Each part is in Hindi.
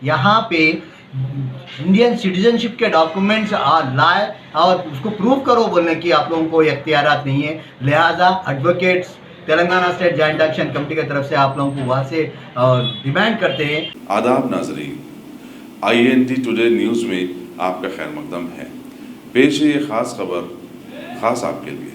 यहाँ पे इंडियन सिटीजनशिप के डॉक्यूमेंट्स लाए और उसको प्रूव करो बोलने की आप लोगों को इख्तियारात नहीं है। लिहाजा advocates Telangana state joint action committee की तरफ से आप लोगों को वहाँ से डिमांड करते हैं। आदाब नाजरीन, INT टुडे न्यूज़ में आपका खैर मकदम है। पेश है ये खास खबर खास आपके लिए।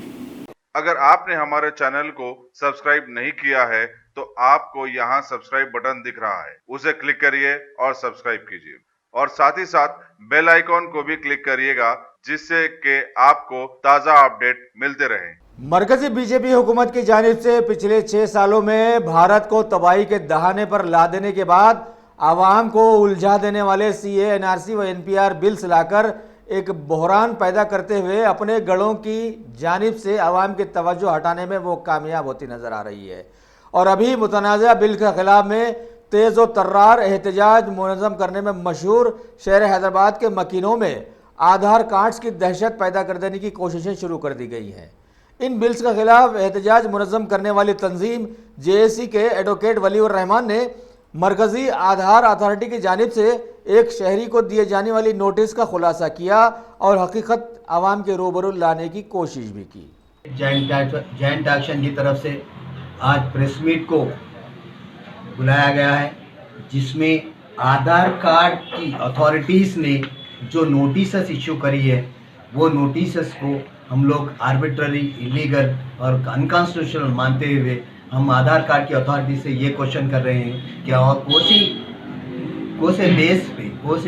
अगर आपने हमारे चैनल को सब्सक्राइब नहीं किया है तो आपको यहाँ सब्सक्राइब बटन दिख रहा है, उसे क्लिक करिए और सब्सक्राइब कीजिए और साथ ही साथ बेल आइकॉन को भी क्लिक करिएगा जिससे कि आपको ताज़ा अपडेट मिलते रहें। मरकजी बीजेपी हुकूमत की जानिब से पिछले 6 सालों में भारत को तबाही के दहाने पर ला देने के बाद आवाम को उलझा देने वाले CAA, NRC व NPR बिल्स लाकर एक बहरान पैदा करते हुए अपने गढ़ों की जानिब से आवाम की तवज्जो हटाने में वो कामयाब होती नज़र आ रही है। और अभी मुतनाज़ा बिल के खिलाफ में तेज़ व तर्रार एहतजाज मुनज़्ज़म करने में मशहूर शहर हैदराबाद के मकीनों में आधार कार्ड्स की दहशत पैदा कर देने की कोशिशें शुरू कर दी गई हैं। इन बिल्स के खिलाफ एहतजाज मुनज़्ज़म करने वाली तंजीम JAC के एडवोकेट वलीउर रहमान ने मरकज़ी आधार अथॉरिटी की जानिब से एक शहरी को दिए जाने वाली नोटिस का खुलासा किया और हकीकत आवाम के रूबरू लाने की कोशिश भी की। जॉइंट एक्शन की तरफ से आज प्रेस मीट को बुलाया गया है, जिसमें आधार कार्ड की अथॉरिटीज़ ने जो नोटिस इशू करी है वो नोटिस को हम लोग आर्बिट्ररी, इलीगल और अनकॉन्स्टिट्यूशनल मानते हुए हम आधार कार्ड की अथॉरिटी से ये क्वेश्चन कर रहे हैं कि और कौन से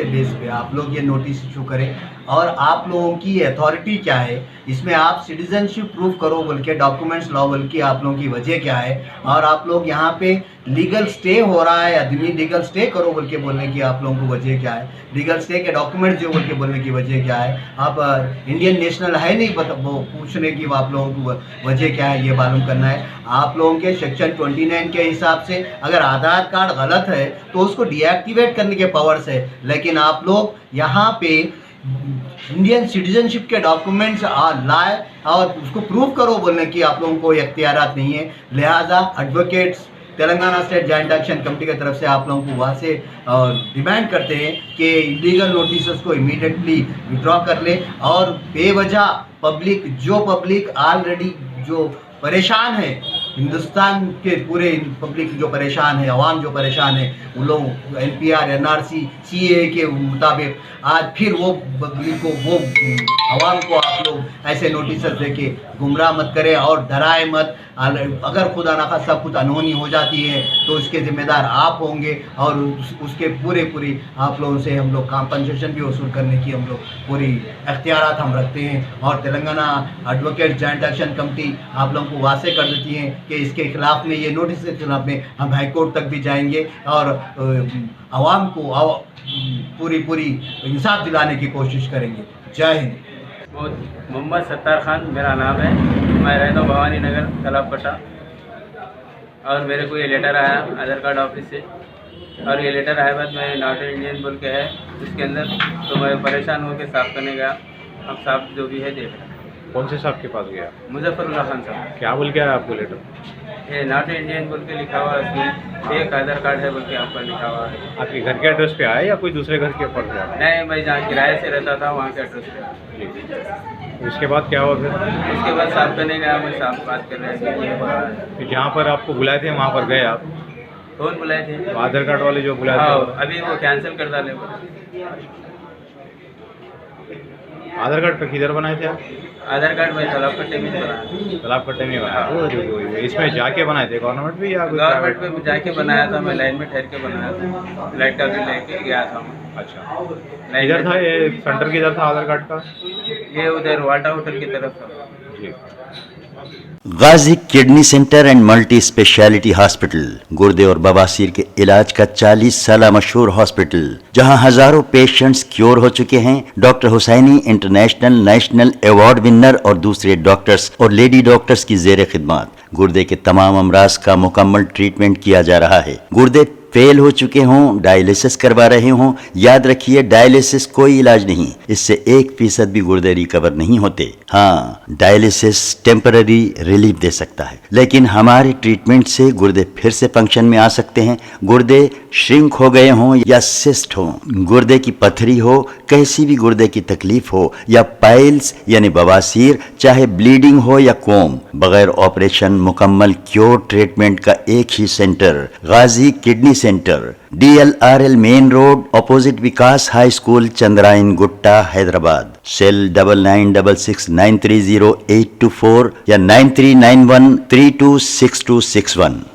बेस पे आप लोग ये नोटिस इशू करें और आप लोगों की अथॉरिटी क्या है, इसमें आप सिटीजनशिप प्रूव करो बोल के डॉक्यूमेंट्स लाओ बोल के आप लोगों की वजह क्या है, और आप लोग यहाँ पे लीगल स्टे हो रहा है आदमी लीगल स्टे करो बोल के बोलने की आप लोगों को वजह क्या है, लीगल स्टे के डॉक्यूमेंट्स जो बोल के बोलने की वजह क्या है, आप इंडियन नेशनल है नहीं वो पूछने की आप लोगों को वजह क्या है, ये मालूम करना है। आप लोगों के सेक्शन 29 के हिसाब से अगर आधार कार्ड गलत है तो उसको डीएक्टिवेट करने के पावर्स है, लेकिन आप लोग यहाँ पे इंडियन सिटीजनशिप के डॉक्यूमेंट्स लाए और उसको प्रूव करो बोलने की आप लोगों को इख्तियारात नहीं है। लिहाजा advocates Telangana state joint action committee की तरफ से आप लोगों को वहाँ से डिमांड करते हैं कि इलीगल नोटिस को इमीडिएटली विड्रॉ कर ले और बेवजह पब्लिक ऑलरेडी जो परेशान है, हिंदुस्तान के पूरे पब्लिक जो परेशान है, अवाम जो परेशान है, उन लोग NPR, NRC, CAA के मुताबिक आज फिर वो पब्लिक को वो अवाम को आप लोग ऐसे नोटिस देके गुमराह मत करें और डराए मत। अगर खुदा न खास्ता कुछ अनहोनी हो जाती है तो इसके ज़िम्मेदार आप होंगे और उसके पूरी आप लोगों से हम लोग कॉम्पनसेशन भी वसूल करने की हम लोग पूरी इख्तियारात हम रखते हैं। और Telangana advocate joint action committee आप लोगों को वासे कर देती है कि इसके खिलाफ में ये नोटिस के खिलाफ में हम हाई कोर्ट तक भी जाएंगे और आवाम को पूरी इंसाफ दिलाने की कोशिश करेंगे। जय हिंद। मोहम्मद सत्तार खान मेरा नाम है, मैं रहता हूँ भवानी नगर तलाबकटा। और मेरे को ये लेटर आया आधार कार्ड ऑफिस से, और ये लेटर आया बाद मैं नॉट इंडियन बोल के है उसके अंदर, तो मैं परेशान होकर साफ़ करने गया। अब साफ जो भी है देख रहे हैं। कौन से साहब के पास गया? मुजफ्फरुल्लाह खान साहब। क्या बोल के आया आपको लेटर? ये नॉट इंडियन बोल के लिखा हुआ है, उसमें एक आधार कार्ड है बोल के आपका लिखा हुआ है। आपके घर के एड्रेस पे आया या कोई दूसरे घर के ऊपर आया? नहीं, मैं जहाँ किराए से रहता था वहाँ के एड्रेस पे आया। उसके बाद क्या हुआ फिर? उसके बाद साफ करने गया, मैं साफ बात कर रहे हैं। फिर जहाँ पर आपको बुलाए थे वहाँ पर गए आप? कौन बुलाए थे? तो आधार कार्ड वाले जो बुलाए थे? अभी वो कैंसिल कर डाले। आधार कार्ड पर किधर बनाए थे आप? आधार कार्ड में तालाबकट्टे में बनाया। तालाबकट्टे में बनाया? इसमें जाके बनाए थे गवर्नमेंट भी या? गवर्नमेंट में जाके बनाया था, मैं लाइन में ठहर के बनाया था, लाइट का बिल लेके गया था। अच्छा, इधर था ये सेंटर किधर था आधार कार्ड का? ये उधर वाटा होटल की तरफ था जी। Ghazi kidney centre and multi speciality hospital गुर्दे और बवासीर के इलाज का 40 साल मशहूर हॉस्पिटल, जहां हजारों पेशेंट्स क्योर हो चुके हैं। Doctor Husaini international national award winner और दूसरे डॉक्टर्स और लेडी डॉक्टर्स की जेर खिदमत गुर्दे के तमाम अमराज का मुकम्मल ट्रीटमेंट किया जा रहा है। गुर्दे फेल हो चुके हों, डायलिसिस करवा रहे हों, याद रखिए डायलिसिस कोई इलाज नहीं, इससे 1% भी गुर्दे रिकवर नहीं होते। हाँ, डायलिसिस टेम्पररी रिलीफ दे सकता है, लेकिन हमारे ट्रीटमेंट से गुर्दे फिर से फंक्शन में आ सकते हैं। गुर्दे श्रिंक हो गए हों या सिस्ट हो, गुर्दे की पथरी हो, कैसी भी गुर्दे की तकलीफ हो, या पाइल्स यानी बवासीर, चाहे ब्लीडिंग हो या कोम, बगैर ऑपरेशन मुकम्मल क्योर ट्रीटमेंट का एक ही centre, Ghazi kidney centre, DLRL main road, opposite Vikas high school, Chandrayan Gutta, Hyderabad. Cell 9966930824 या 9391326261।